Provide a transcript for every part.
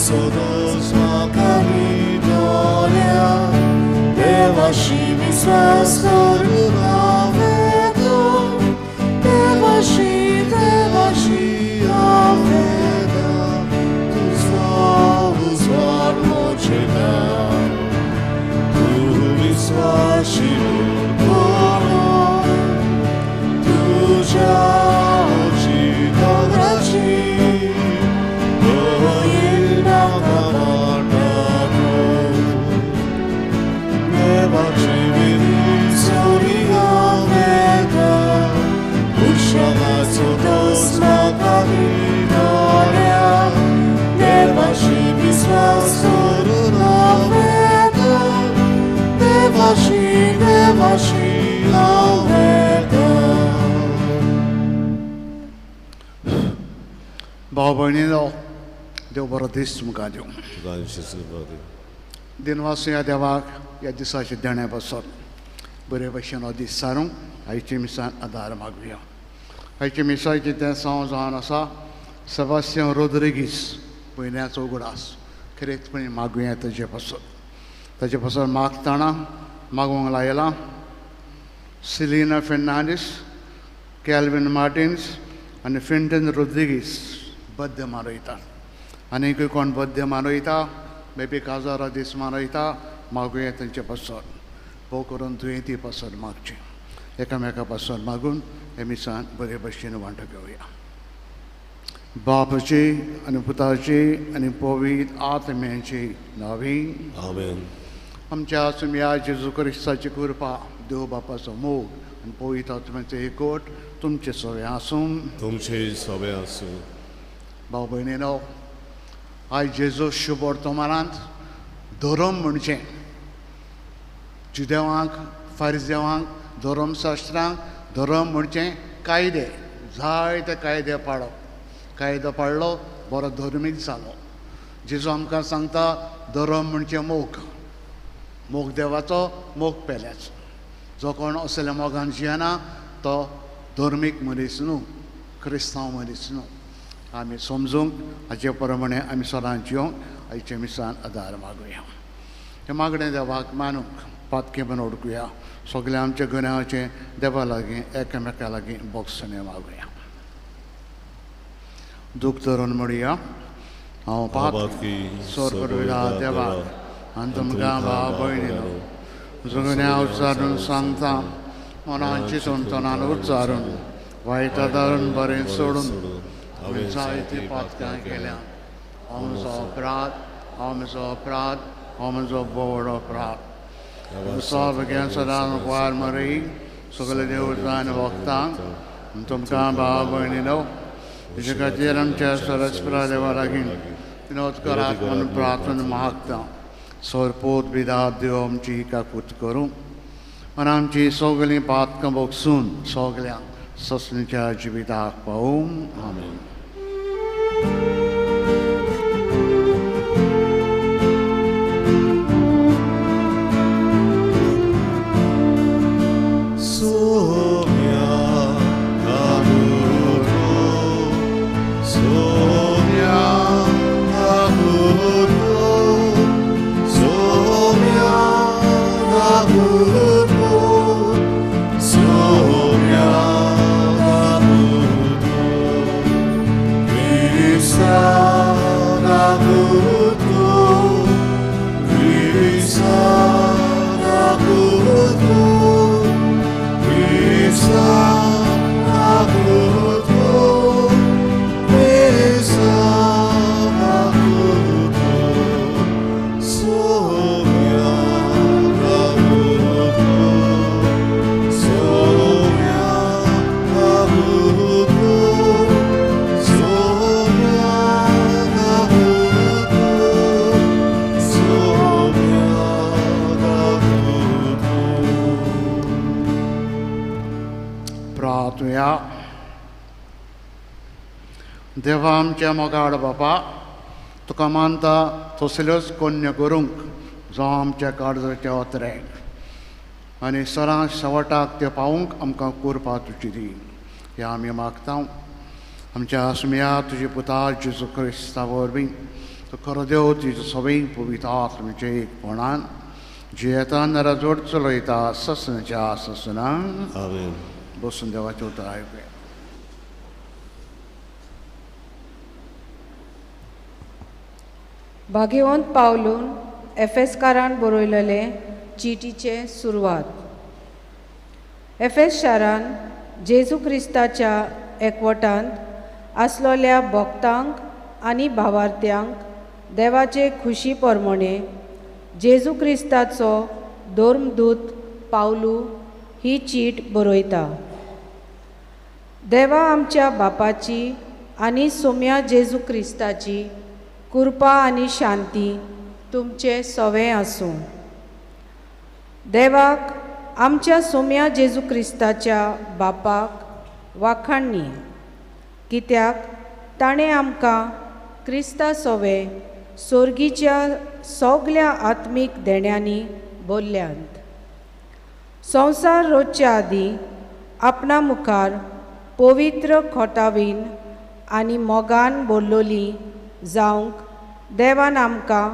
सोदोस म्हाका निडोल्या देवाशी विश्वास करून हांवें देवाशी हांवें तुजो उजवाड मोचे नांव तूं विश्वासी कोण तुज्या दोगाची भाव भयणीनो देव बरो दीस तुमकां दिवं दिनवास ह्या देवाक ह्या दिसाचे देण्या पासून बरे भशेन हो दीस सारूंक आयचे मिसान आदार मागुया आयचे मिसाचे तें सांव जावन आसा सेबास्टियन रोद्रिगीस भयण्याचो उगडास खरेंचपणी मागुया ताजे पासून मागतना मागूंक लायलां सिलिना फेर्नांडीस कॅल्विन मार्टिन्स आनी फिंटन रोद्रिगीस बद्द मानयता आनीकूय कोण बद्द मानयता बेबी काजारा दीस मानयता मागुया तांचे पासून भोव करून दुयेंती पासून मागचे एकामेका पासून मागून हे मिसान बरे भशेन वांटो घेवया बापाची आनी पुताची आनी पवित्र आत्म्याची नांवी आमेन आमच्या सुम्या जेजू क्रिस्ताची कृपा देव बापाचो मोग आनी पवित्र आत्म्याचो एकवट तुमचे सगळे आसूं भाव भयणीनो आयज जेजू शुभ वर्तमानांत धर्म म्हणजे जुदेवांक फारिजेवांक धर्मशास्त्रांक धर्म म्हणजे कायदे जायते कायदे पाळप कायदो पाळ्ळो बरो धर्मीक जालो जेजू आमकां सांगता धर्म म्हणजे मोग देवाचो मोग पेल्याचो जो कोण असल्या मोगान जियेना तो धर्मीक मनीस न्हू क्रिस्तांव मनीस न्हू आमी समजूंक हाचे प्रमाणे आमी सदांच जियोंक आयचे मिसान आदार मागुया हे मागणें देवाक मानूंक पातके बन ओडकुया सगल्या आमच्या गुन्यांवाचें देवा लागीं एकामेका लागीं बोगसणे मागुया दूख धरून म्हणुया हांव पातकी सोरपरविला देवाक आनी तुमकां भाव भयणीनो जुगण्या उच्चारून सांगता मनान चिंतून तोंडान उच्चारून वायटा धरून बरें सोडून हांवें जायतीं पातकां केल्या हांव म्हजो अपराध हांव म्हजो बोड अपराध सगळ्या सदांच वार मरी सगळे देवतां वखदांक तुमकां भाव भयणीनो हेजे खातीर आमच्या सरस्वरा देवा लागीं विनोद करात म्हणून प्रार्थना मागता सोरपोत बिदात देव आमची काकूत करूं आनी आमची सगळीं पातकां बोगसून सगल्यांक ससणीच्या जिविताक पावूं आमेन देवा आमच्या मोगाड बापा तुका मानता तसल्योच कन्या करूंक जो आमच्या काळजाच्या ओतरेक आनी सरां शेवटाक ते पावूंक आमकां कृपा तुजी दी हें आमी मागता आमच्या आस्मिया तुजे पुता जेजू क्रिस्ता वरवीं खरो देव तुजो सगळीं पवित्र आत्म्याचे एकपणान जियेता नरा जोड चलयता ससनाच्या ससनांक आमेन. बसून देवाचें उतर आयकुया. भाग्यवंत पावलून एफेसकारान बरयलेले चिटीचे सुरवात. एफेस शारान जेजू क्रिस्ताच्या एकवटांत आसलोल्या भक्तांक आनी भावार्थ्यांक देवाचे खुशी प्रमाणे जेजू क्रिस्ताचो धर्मदूत पावलू ही चीट बरयता. देवा आमच्या बापाची आनी सोम्या जेजू क्रिस्ताची कृपा आनी शांती तुमचे सवे आसूं. देवाक आमच्या सोम्या जेजू क्रिस्ताच्या बापाक वाखाणणी, कित्याक ताणें आमकां क्रिस्ता सवे सोर्गीच्या सगल्या आत्मीक देण्यांनी भरल्यांत. संवसार रोजच्या आदीं आपणा मुखार पवित्र खोटावीन आनी मोगान भरलोली जावंक देवान आमकां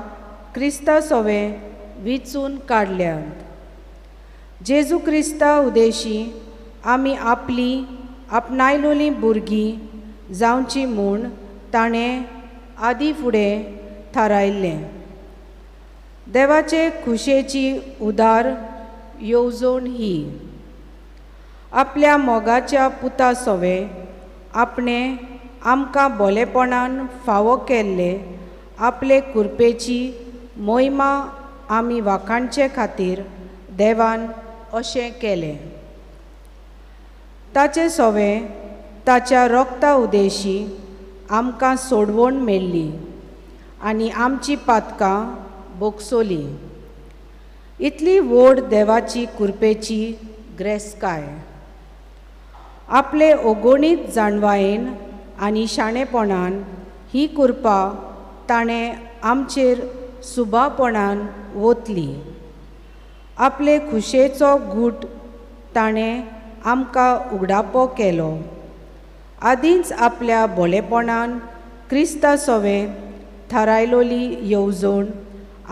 क्रिस्ता सवे विचून काडल्यांत. जेजू क्रिस्ता उदेशी आमी आपली आपणायलोलीं भुरगीं जावची म्हूण ताणें आदी फुडें थारायल्लें. देवाचे खुशेची उदार येवजण ही आपल्या मोगाच्या पुता सवे आपणें आमकां भलेपणान फावो केल्ले आपले कृपेची मोहिमा आमी वाखाणचे खातीर देवान अशें केलें. ताचे सवे ताच्या रोगता उदेशी आमकां सोडवण मेळ्ळी आनी आमची पातकां बोगसोली. इतली व्हड देवाची कृपेची ग्रेस्काय. आपले ओगोणीत जाणवायेन आनी शाणेपणान ही कृपा ताणें आमचेर सुभापणान ओतली. आपले खुशेचो गूट ताणें आमकां उगडापो केलो. आदींच आपल्या भोळेपणान क्रिस्ता सवे थारायलोली येवजण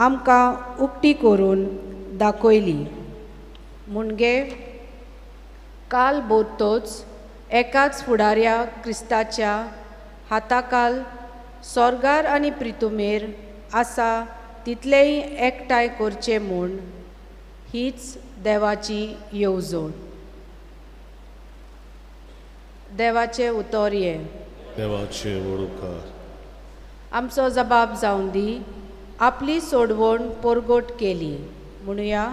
आमकां उक्ती करून दाखयली. मुणगे काल बोत्तोच एकाच फुडाऱ्या क्रिस्ताच्या हाताखाल स्वर्गार आनी पृथ्वीमेर आसा तितलेय एकठांय करचे म्हूण हीच देवाची येवजण. देवाचे उतर हे. देवाचे वडुकार. आमचो जबाब जावन दी. आपली सोडवण परगट केली म्हणुया.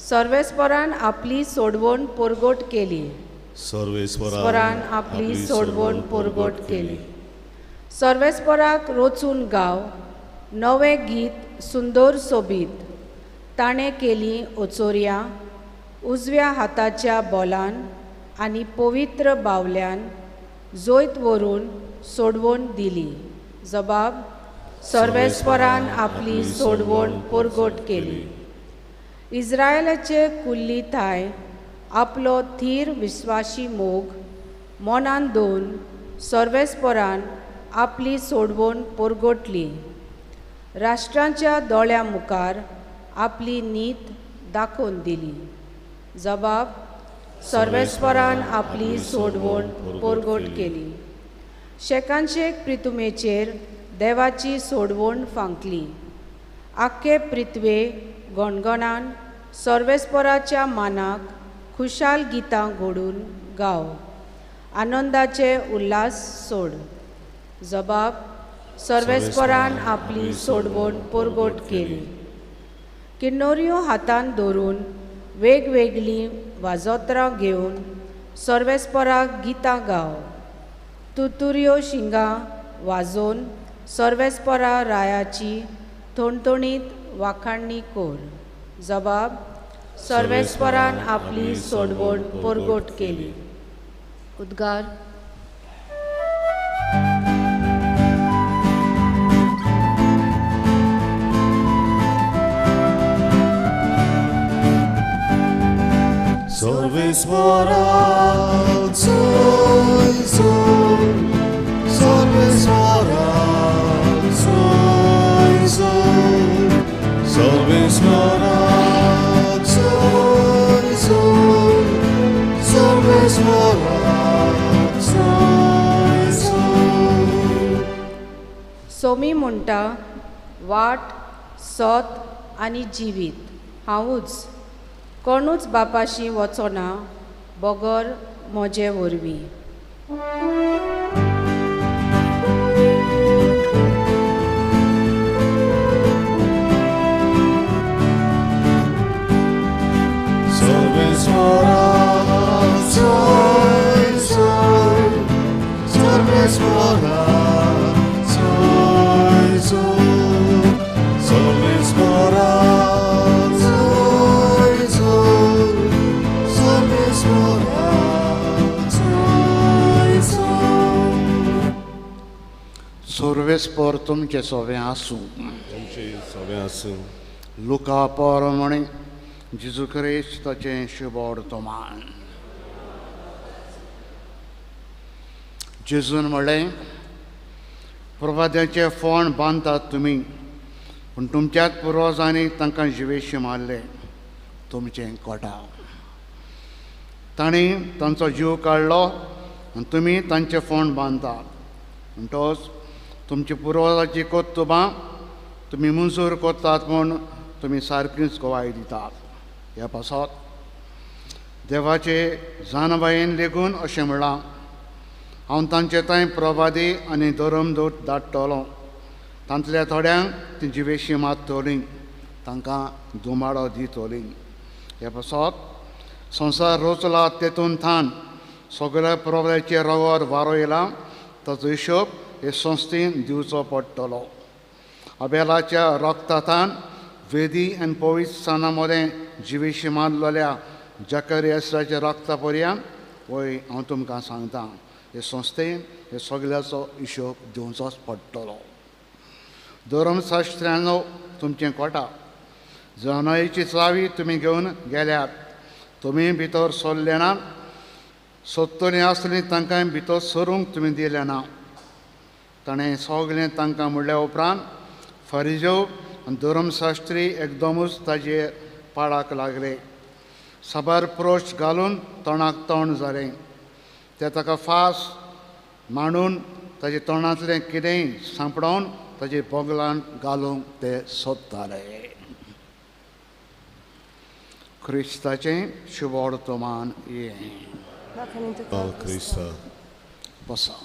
सर्वेस्परान आपली सोडवण परगट केली. सर्वेस्परान आपली सोडवण परगट केली. सर्वेस्पराक रोचून गाव. नवें गीत सुंदर सोबीत. ताणें केली ओचोऱ्या उजव्या हाताच्या बोलान आनी पवित्र बावल्यान जोयत व्हरून सोडवण दिली. जबाब. सर्वेस्परान आपली सोडवण परगट केली. इस्रायलाचे कुल्ली थाय आपलो थीर विस्वासी मोग मनान दवरून सर्वेस्परान आपली सोडवण परगटली. राष्ट्रांच्या दोळ्या मुखार आपली नीत दाखोवन दिली. जबाब. सर्वेस्परान आपली सोडवण परगट केली. शेकांशेक पृथ्वीचेर देवाची सोडवण फांकली. आख्खे पृथ्वे गणगणान सर्वेस्पराच्या मानाक खुशाल गितां घडून गाव. आनंदाचे उल्हास सोड. जबाब. सर्वेस्परान आपली सोडवण परगट केली. किन्नोऱ्यो हातान धरून वेगवेगळीं वाजोत्रां घेवन सर्वेस्पराक गितां गाव. तुतुऱ्यो शिंगां वाजोवन सर्वेस्परा रायाची थोणथणीत वाखाणणी कर. जबाब. सर्वेस्परान आपली सोडवण परगट केली. उद्गार. सर्वेस्परा, soy, soy, सोमी म्हणटा वाट सत आनी जिवीत हांवूच कोणूच बापाशी वचोना बगर म्हजे वरवीं. सोर्वेस्पर तुमचे सोवे आसूं. तुमचे सगळे आसूं. लुका पोरमणी जेजू क्रिस्ताचें शुभ वर्तमान. जेजून म्हणलें प्रभाद्याचे फोंड बांदतात तुमी पूण तुमच्याच पुर्वजांनी तांकां जिवेशी मारले तुमचें कोटा. तांणी तांचो जीव काडलो आनी तुमी तांचें फोंड बांदतात. म्हणटच तुमची पुर्वजाची कोत्तुबां तुमी मंजूर कोत्तात म्हूण तुमी सारकींच गोवाय दितात. ह्या पासत देवाचे जानबायेन लेगून अशें म्हणलां हांव तांचे थंय प्रभादी आनी धर्मदूत धाडटलों. तांतल्या थोड्यांक ती जिवेशी मारतलीं तांकां दुमाडो दितलीं. ह्या पासत संवसार रचला तेतून थान सगळ्या प्रभाचे रगत वारो येयला ताचो हिशोब हे संस्थेन दिवचो पडटलो. अबेलाच्या रक्तांतान वेदी आनी पवित्र स्थाना मदें जिवेशी मारलेल्या जकरियासाच्या रक्ता पर्यंत वय हांव तुमकां सांगतां हे संस्थेन हे सगळ्याचो हिशोब दिवचोच पडटलो. धर्मशास्त्रांनो तुमचें कोटा जनायेची चावी तुमी घेवन गेल्यात. तुमी भितर सरले ना. सोदतलीं आसलीं तांकां भितर सरूंक तुमी दिलें ना. ताणें सगळें तांकां म्हणल्या उपरांत फरिजो आनी धर्मशास्त्री एकदमूच ताजेर पाडाक लागले. सबार प्रोश घालून तोंडाक तोंड जालें. ते ताका फास मांडून ताजे तोंडांतलें कितेंय सांपडोवन ताजे बोगलांत घालूंक ते सोदताले. क्रिस्ताचें शुभ वर्तमान हें. क्रिस्ता बसा.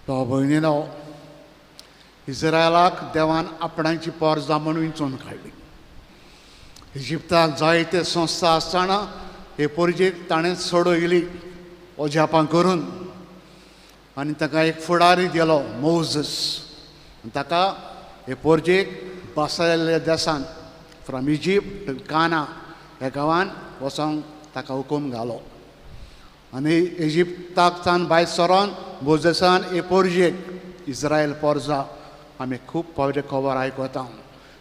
भाव भयणीनो इस्रायलाक देवान आपणाची पोरजां म्हूण विंचून काडली. इजिप्ताक जायते संस्था आसतना हे पोरजेक ताणें सोडयली ओजापां करून आनी ताका एक फुडारी दिलो मोजस. ताका हे पोरजेक बसयल्ल्या देसान फ्रॉम इजिप्ट काना ह्या गांवांत वचोंक ताका हुकूम घालो. आनी इजिप्ताक तान भायर सरोन मोजसान हे पोरजेक इस्रायल पोरजा आमी खूब फावटी खबर आयकता.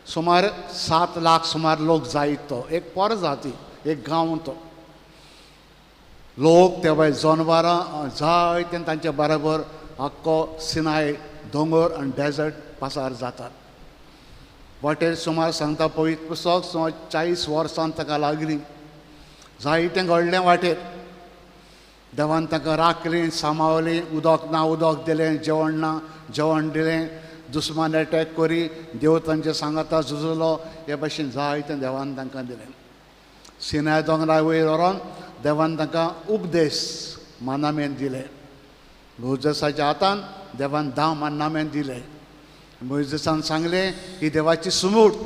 सुमार 7 लाख सुमार लोक जायत तो एक पोरजा ती एक गांव तो. लोक ते भायर जनवरां जायते तांचे बरोबर आख्खो सिनाय दोंगर आनी डेजर्ट पासार जातात. वाटेर सुमार सांगता पवित्र पुस्तक सुमार 40 वर्सां ताका लागलीं. जायतें घडलें वाटेर. देवान ताका राखलीं सांबाळलीं. उदक ना उदक दिलें. जेवण ना जेवण दिलें. दुस्मान एटॅक करी देव तांचे सांगाता झुजलो. हे भाशेन जायतें देवान तांकां दिलें. सिनाय दोंगरा वयर व्हरोन देवान तांकां उपदेश मानामेंत दिलें. मोजेसाच्या हातान देवान 10 मानामेंत दिले. मोजेसान सांगलें ही देवाची सुमूर्त.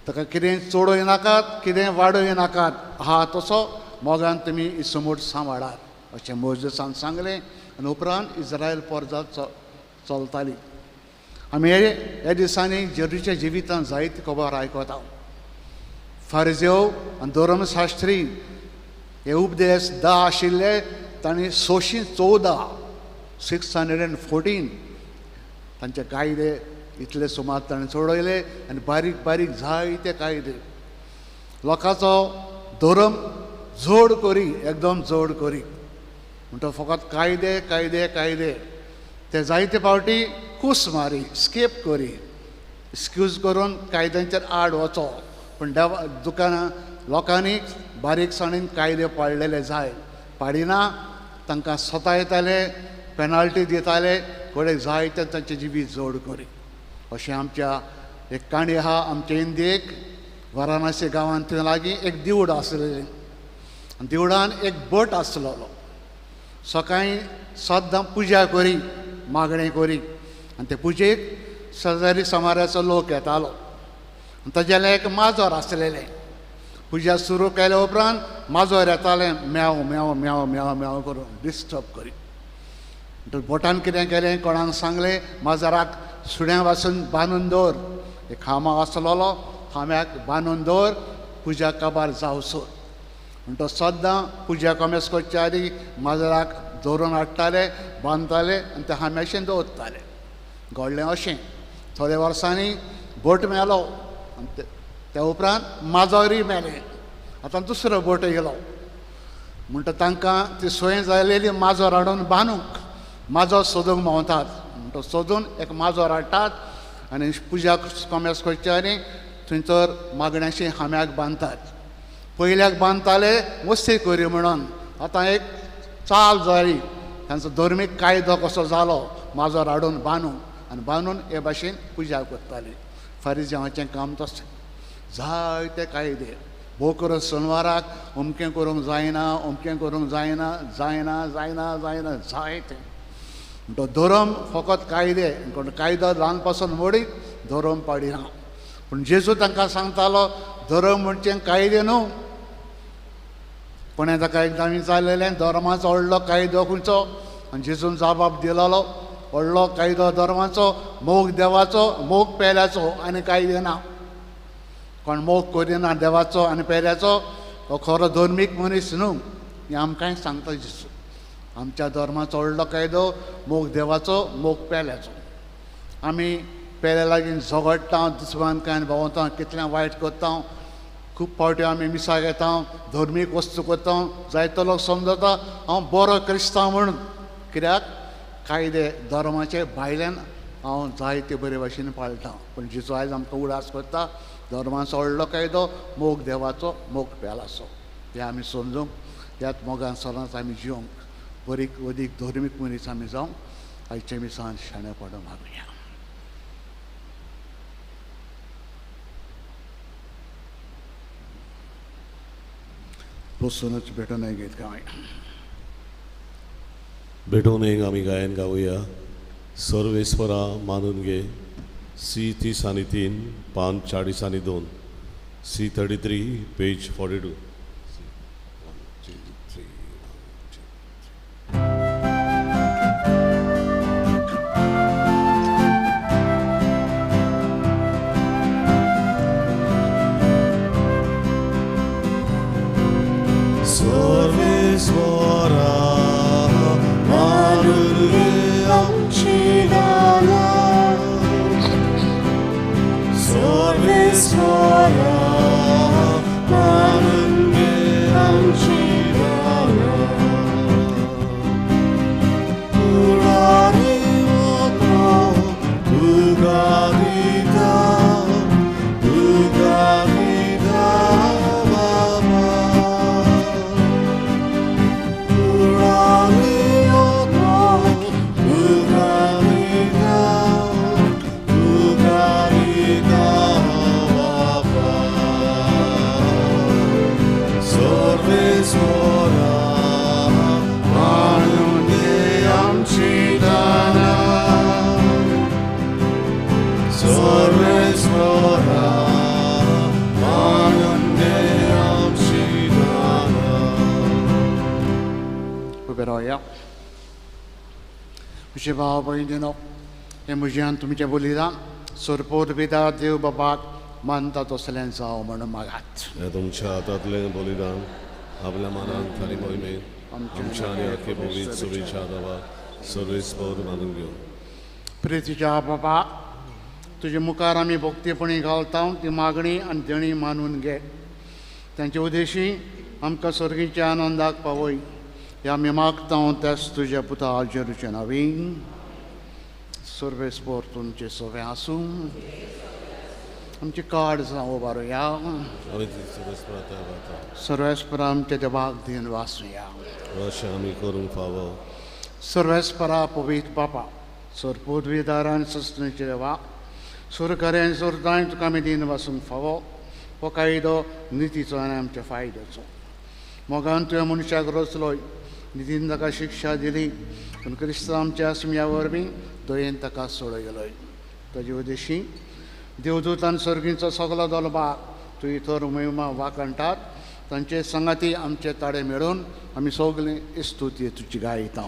ताका कितें चोडय नाकात कितें वाडय नाकात. आहा तसो मोगान तुमी ही सुमूर्त सांबाळात अशें मोजेसान सांगलें. आनी उपरांत इस्रायल पोरजा चलताली. आमी ह्या दिसांनी जेजूच्या जिवितांत जायती खबर आयकता. फारिजेव आनी धर्मशास्त्री हे उपदेश 10 आशिल्ले तांणी 614 तांचे कायदे इतले सुमार ताणें सोडयले आनी बारीक बारीक जायते कायदे. लोकांचो धर्म जोड करी एकदम जोड करी म्हणटा फकत कायदे कायदे कायदे. ते जायते फावटी कूस मारी स्केप करी एक्सक्यूज करून कायद्यांचेर आड वचो. पूण दुकानां लोकांनी बारीकसाणीन कायदे पाळलेले जाय, पाडिना तांकां स्वता येताले, पेनाल्टी दिताले, कोणे जाय ते तांचे जिवी जोड करी. अशें आमच्या एक काणी आहा आमचे इंडियेक वाराणसी गांवांत थंय लागीं एक देवूळ आसलेलें. देवळान एक भट आसलोलो. सकाळीं सद्दां पुजा करी, मागणें करी, आनी ते पुजेक शेजारी समाराचो लोक येतालो. तागेलें एक माजोर आसलेलें. पुजा सुरू केल्या उपरांत माजोर येतालें म्याव म्याव म्याव म्याव म्याव करून डिस्टर्ब करी. भटान कितें केलें, कोणाक सांगलें माजराक सुण्या वासून बांदून दवर. एक खांबो आसलोलो, खांब्याक बांदून दवर, पुजा काबार जावसर. म्हणून तो सद्दां पुजा कोमेस करच्या आदी माजराक दवरून हाडटाले, बांदताले आनी ते खांब्याशें दवरताले. घडलें अशें थोड्या वर्सांनी भट मेलो आनी त्या उपरांत माजोरूय मेलें. आतां दुसरो भट येयलो. म्हणटा तांकां ती सोय जालेली माजोर हाडून बांदूंक. माजोर सोदूंक भोंवतात. म्हणटा सोदून एक माजोर हाडटात आनी पुजा कोमेस करच्या आनी थंयसर मागण्याची खांब्याक बांदतात. पयल्याक बांदताले मस्ती करी म्हणून. आतां एक चाल जाली, तांचो धर्मीक कायदो कसो जालो, माजोर हाडून बांदूंक आनी बांदून हे भाशेन पुजा करताली. फारीजांवाचें काम तशें. जायते कायदे भोव करून शेनवाराक अमकें करूंक जायना, अमकें करूंक जायना, जायना जायना जायना जायते. तो धर्म फकत कायदे, कायदो ल्हान पासून मोडीत धर्म पाडिना. पूण जेजू तांकां सांगतालो धर्म म्हणचे कायदे न्हू. पुणें ताका एकदां विचारलेलें धर्माचो व्हडलो कायदो खंयचो, आनी जेजून जबाब दिलोलो व्हडलो कायदो धर्माचो मोग देवाचो, मोग पेल्याचो आनी कायदे ना. कोण मोग करिना देवाचो आनी पेल्याचो हो खरो धर्मीक मनीस न्हू. हें आमकांय सांगता जेजू. आमच्या धर्माचो व्हडलो कायदो मोग देवाचो, मोग पेल्याचो. आमी पेल्या लागीं झगडटा, दुस्मानकायेन भोंवता, कितलें वायट करता. खूब फावटी आमी मिसा घेता, धर्मीक वस्तू करता. जायतो लोक समजता हांव बरो क्रिस्तांव म्हणून. कित्याक कायदे धर्माचे भायल्यान हांव जायते बरे भाशेन पाळटा. पूण जेजू आयज आमकां उडास करता धर्माचो व्हडलो कायदो मोग देवाचो, मोग पेलाचो. हें आमी समजूंक, ह्याच मोगान सदांच आमी जिवंक बरीक अदीक धर्मीक मनीस आमी जावंक आयचे मिसान शाणेपणां मागुया. बसूनच भेटून गीत गावया. भेटून एक आम्ही गायन गाऊया. सर्वेश्वरा मानून घे. C3 पान 40 C33 पेज 42. म्हजे भाव भयणीनो, हें म्हज्यान तुमचें बलिदान सोरपोर पिता देव बाबाक मानता तसलें जावं म्हणून मागात. हे तुमच्या हातांतलें बलिदान आपल्या मनान खरी मोहिमेन आमच्या आनी आख्खे भोवीत सुवेच्या दावा सर्वेस्पर मानून घेवन. प्रितीच्या बाबा, तुजे मुखार आमी भोक्तीपणी घालता ती मागणी आनी देणी मानून घे. तांचे उद्देशी आमकां स्वर्गीच्या आनंदाक पावय. हे आमी मागता त्याच तुज्या पुता जेरूचे नांवीन. सर्वेस्पर तुमचे सोवे आसूं आमची काड जावं बारूया आम्ही सर्वेस्परात येता सर्वेस्परा आमच्या देवाक दिन वासूया अशें आमी करूंक फावो सर्वेस्परा पवित्र बापा सर पदवीदारान सस्तेचे देवा सुरकार्यान सुरताय तुका आमी दिन वासूंक फावो हो कायदो नितीचो आनी आमच्या फायद्याचो मोगान तुवें मनशाक रचलोय नितीन ताका शिक्षा दिली पूण क्रिस्तांव आमच्या स्मिया वरवीं दयेन ताका सोडयलोय ताजे उद्देशी देवदूतान सर्गींचो सगलो दलबाग तुवें तर महिमा वाकणटात तांचे संगाती आमचे ताडे मेळून आमी सगळीं स्तुती तुजी गायता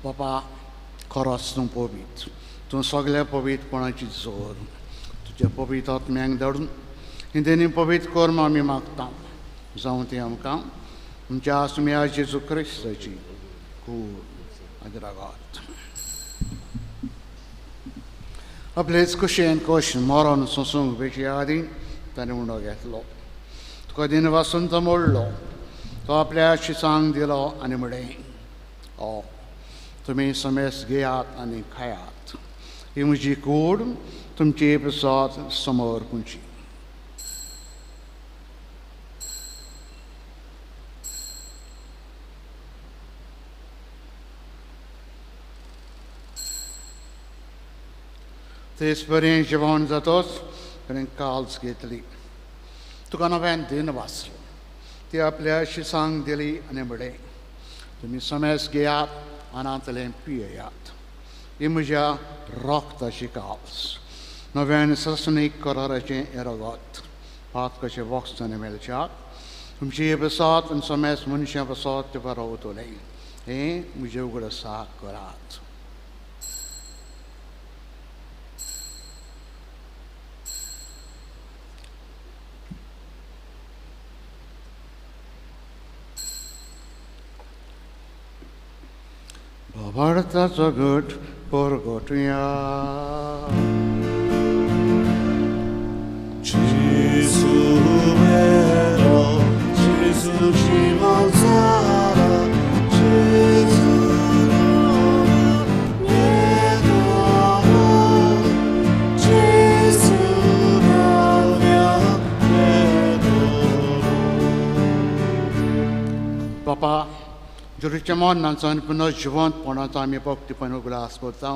बापा खरोच तूं पवित्र तूं सगळ्या पवित्रपणाची जोर तुज्या पवित्र आत्म्यांक धाडून हिंदेनी पवित्र कर्म आमी मागता जावं ती आमकां आमच्या आस्म्या जेजू क्रिस्ताची खूब आदरागात आपलेच कुशेन कश मरण सोसूंक बेशी आदी ताणें उंडो घेतलो तुका दिन वासून तो मोडलो तो आपल्या शिसांक दिलो आनी म्हळें ओ तुमी समेस घेयात आनी खायात ही म्हजी कूड तुमची प्रसाद समोर पुंची तेच बरें जेवण जातोच बरें काल्स घेतली तुका नव्यान दिन वाचलो ती आपल्या शिसांक दिली आनी म्हळें तुमी समेस घेयात अनांतलें पियेयात ही म्हज्या रोगताची काल्स नव्यान ससनीक कराराचें येरागत पात कशें वखदांनी मेळच्याक तुमची प्रसाद आनी समेस मनशां प्रसाद ते बरवतलें हें म्हजें उगडसाक करात Vartazo good porgotuya Gesù vero Gesù ci alzara Gesù Papa जुरीच्या मरणाचो आनी पुनः जिवंतपणाचो आमी भक्तीपण उगडास करता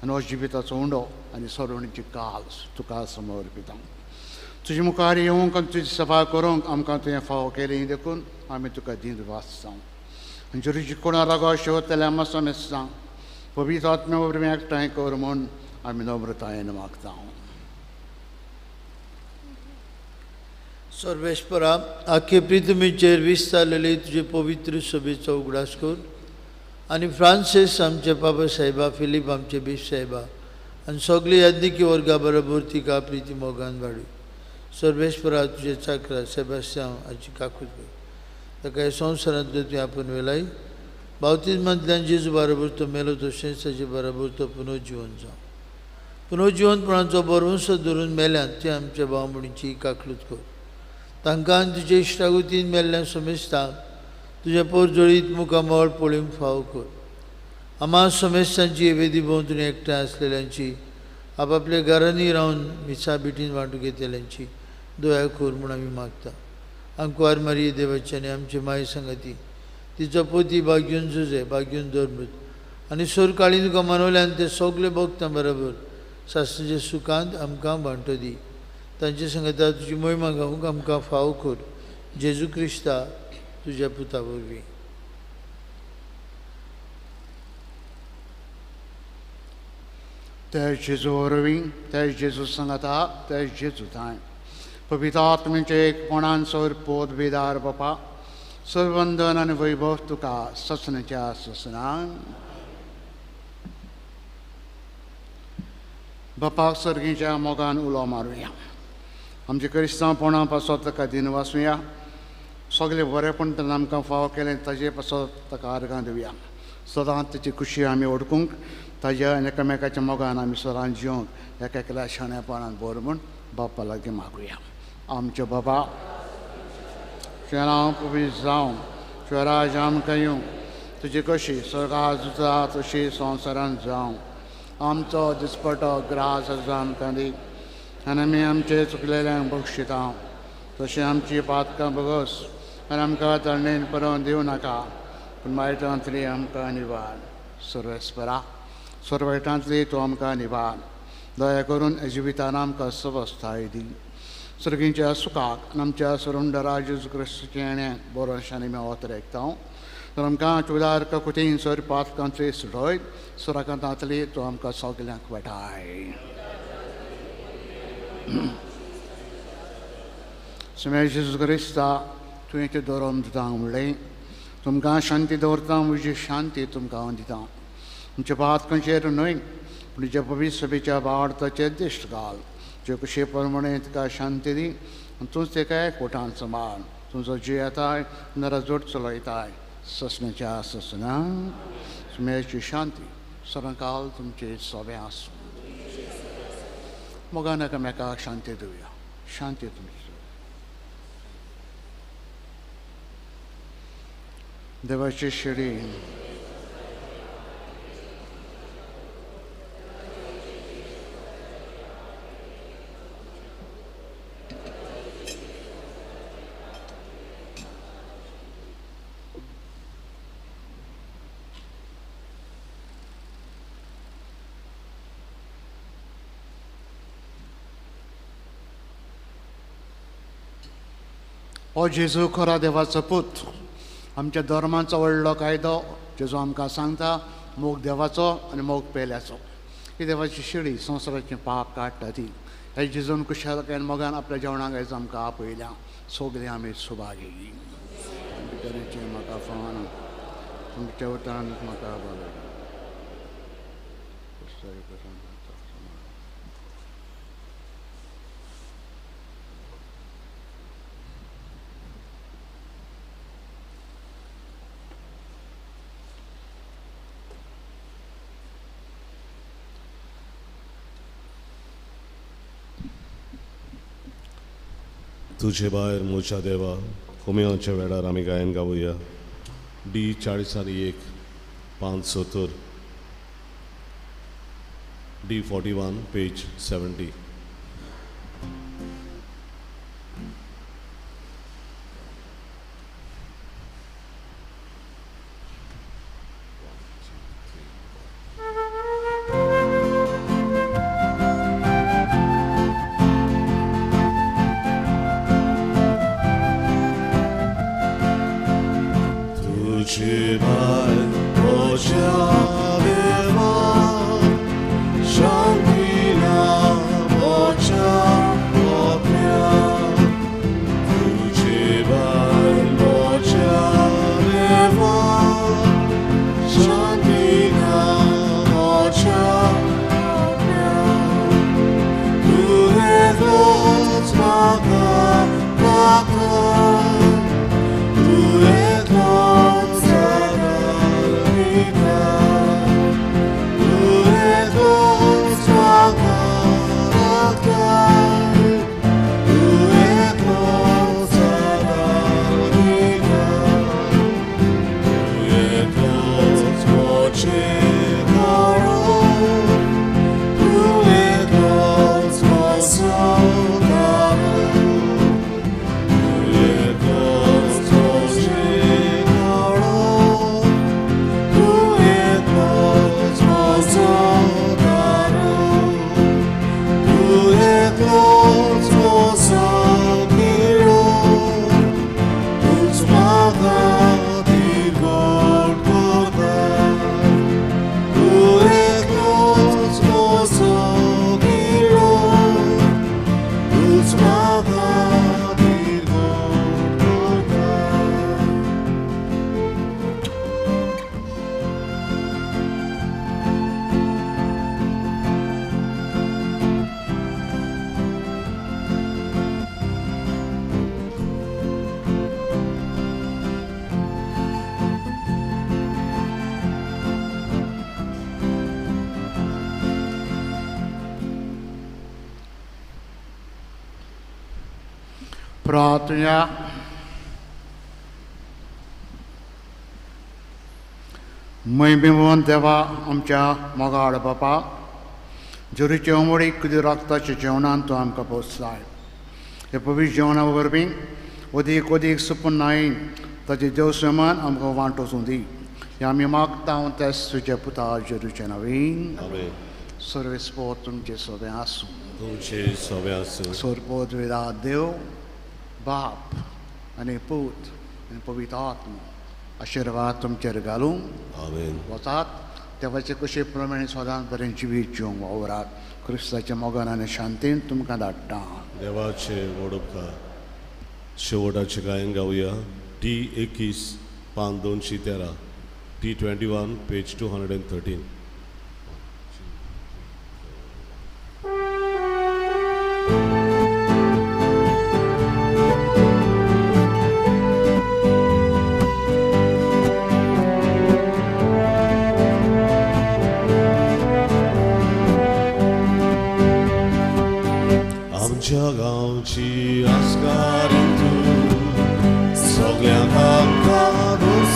आनी हो जिविताचो उंडो आनी सरोवणीची काल्स तुका समर्पिता तुजे मुखार येवंक आनी तुजी सभा करूंक आमकां तुवें फावो केली देखून आमी तुका दिन वाचता आनी जुरीची कोणा रागो शेवतले आमा समेस्ता पवित्र आत्म्या वरवीं एकठांय कर म्हूण आमी नम्रतायेन मागता सर्वेस्परा आखे प्रितमीचेर विस्तारलेले तुजे पवित्र सभेचो उगडास कर आनी फ्रांसीस आमचे बाबा साहेबा फिलीप आमचे बीश साहेबा आनी सगळी यादनिकी वर्गा बरोबर तिका प्रिती मोगान वाडय सर्वेस्परा तुजे चाकरा सेबास्त्याव हाची काकूट कर ताका ह्या संवसारांतलो तुवें आपूण वेलाय बावतिजमांतल्यान जेजू बरोबर तो मेलो तशेंच ताचे बरोबर तो पुनर्जिवन जावं पुनर्जिवंतपणाचो बरवंसो धरून मेल्यात ते आमच्या भाव भयणीची काकलूत कर तांकां तुजे इश्टागुतीन मेल्ल्या समेस्तांक तुज्या पोरजोळीत मुखामळ पळोवंक फावो कर आमा समेस्तांची वेदी भोंवतणी एकठांय आसलेल्यांची आपापल्या घरांनी रावन मिसा बिटीन वांटून घेतलेल्यांची दया कर म्हूण आमी मागता अंकुआर मारिये देवाच्यानी आमची माय संगती तिचो पोती भाग्यून झुजे भाग्यून दौरमूत आनी सोर काळी तुका मनवल्यान ते सगळे भक्तां बरोबर सासणेच्या सुखांत आमकां वांटो दी तांचे संगता तुजी महिमा गावूंक आमकां फाव कर जेजू क्रिस्ता तुज्या पुता वरवीं ते जेजू वरवीं ते जेजू संगता ते जेजू थंय पवित्र आत्म्याचे एकपणान सर पोत बेदार बापा सर्वंदन आनी वैभव तुका ससनाच्या ससनान बापाक सर्गीच्या मोगान उलो मारुया आमचे क्रिस्तांवपणा पासत ताका दिन वाचुया सगळे बरेपण ताणें आमकां फाव केलें ताजे पासत ताका आर्गां दिवया सदांच ताची खुशी आमी ओडकूंक ताज्या आनी एकामेकाच्या मोगान आमी सदांच जिवंक एकेकल्या शाणेपणान बोर म्हूण बापा लागीं मागुया आमचे बाबा तुजें नांव पवित्र जावं तुजें राज आमकां येवं तुजी कशी स्वर्गांत जाता तशी संवसारांत जावं आमचो दिसपटो ग्रास आमकां दी आनी आमी आमचे चुकलेल्यांक बक्षिता तशें आमची पातकां बगस आनी आमकां तरणेन परत दिवं नाका पूण वायटांतली आमकां निवाड सर्वेस्परा सर्वैटांतली तूं आमकां निवाड दया करून जिवितान आमकां सवस्थाय दी सर्गींच्या सुखाक आनी आमच्या सुरुंडरा जेजू क्रिस्ताचे येण्याक बरोशांनी आमी वतरेकता तर आमकां तुदार कुतीन सर पातकांतली सुटोय सुराकांतांतली तूं आमकां सगल्यांक वाटाय समय जेजू क्रिस्ता तुवें तें धोरोम दिता म्हणलें तुमकां शांती दवरता म्हजी शांती तुमकां दिता तुमच्या पातकांचेर न्हय पूण तुज्या पवित्र सभेच्या वाडताचेर दिश्ट घाल जे कशे प्रमाणे तुका शांती दी आनी तूंच ताका एकवटान सांबाळ तुजो जीव येताय नराजोड चलयताय ससनाच्या ससना सुमेची शांती सदांकाल तुमचे सोबे आसूं मोगान एकामेकाक शांती दिवया शांती तुमची देवाची शिडी हो जेजू खरा देवाचो पूत आमच्या धर्माचो व्हडलो कायदो जेजू आमकां सांगता मोग देवाचो आनी मोग पेल्याचो ही देवाची शिडी संवसाराचें पाप काडटा ती हे जेजून कुशालकायेन मोगान आपल्या जेवणाक आयज आमकां आपयल्या सगळीं आमी सुभागी तरेचें म्हाका फळां तुमच्या उतरान म्हाका बरयता तुझे भायर मोच्या देवा होमियाच्या वेळार आमी गायन गावुया D40 570 D41 पेज 70 Yeah. प्रार्थना महिमेवन देवा आमच्या मोगाड बापा जोरीचे उमळी कितें रक्ताच्या जेवणान तूं आमकां पोसलाय हे पवित्र जेवणा वरवीं अदीक अदीक सुपून नायन ताचे देवस्वमान आमकां वांटोसूं दी हे आमी मागता तेच तुज्या पुता जोरीचे नवीन सर्वेस्पोर तुमचे सोबे आसूं तुमचे सोबे आसूं सोरपोत वेदा देव बाप आनी पूत आनी पवित्र आत्मा आशिर्वाद तुमचेर घालूं आमेन वतात देवाचे कशे प्रमाणे सदांच बरें जिवीत जिवंक वावरात क्रिस्ताच्या मोगान आनी शांतीन तुमकां धाडटा देवाचे वडोपकार शेवटाचे गायन गावया T21 पान 213 T21 पेज 213 आमच्या गांवची आस्कारीत तूं सगळ्यांक आमकां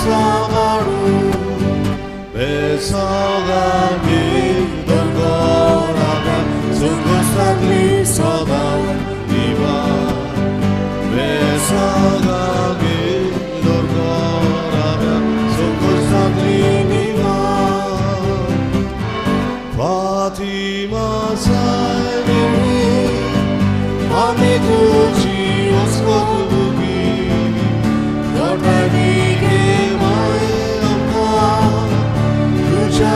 सांबाळूं बेसगांनी दोंगराव्या सुखसागली सदां दिवार बेसगांनी दोंगराव्या सुखसागली दिवार फातिमा आमी तुजी वस्कोतुगी दोटानी गे माय आमकां तुज्या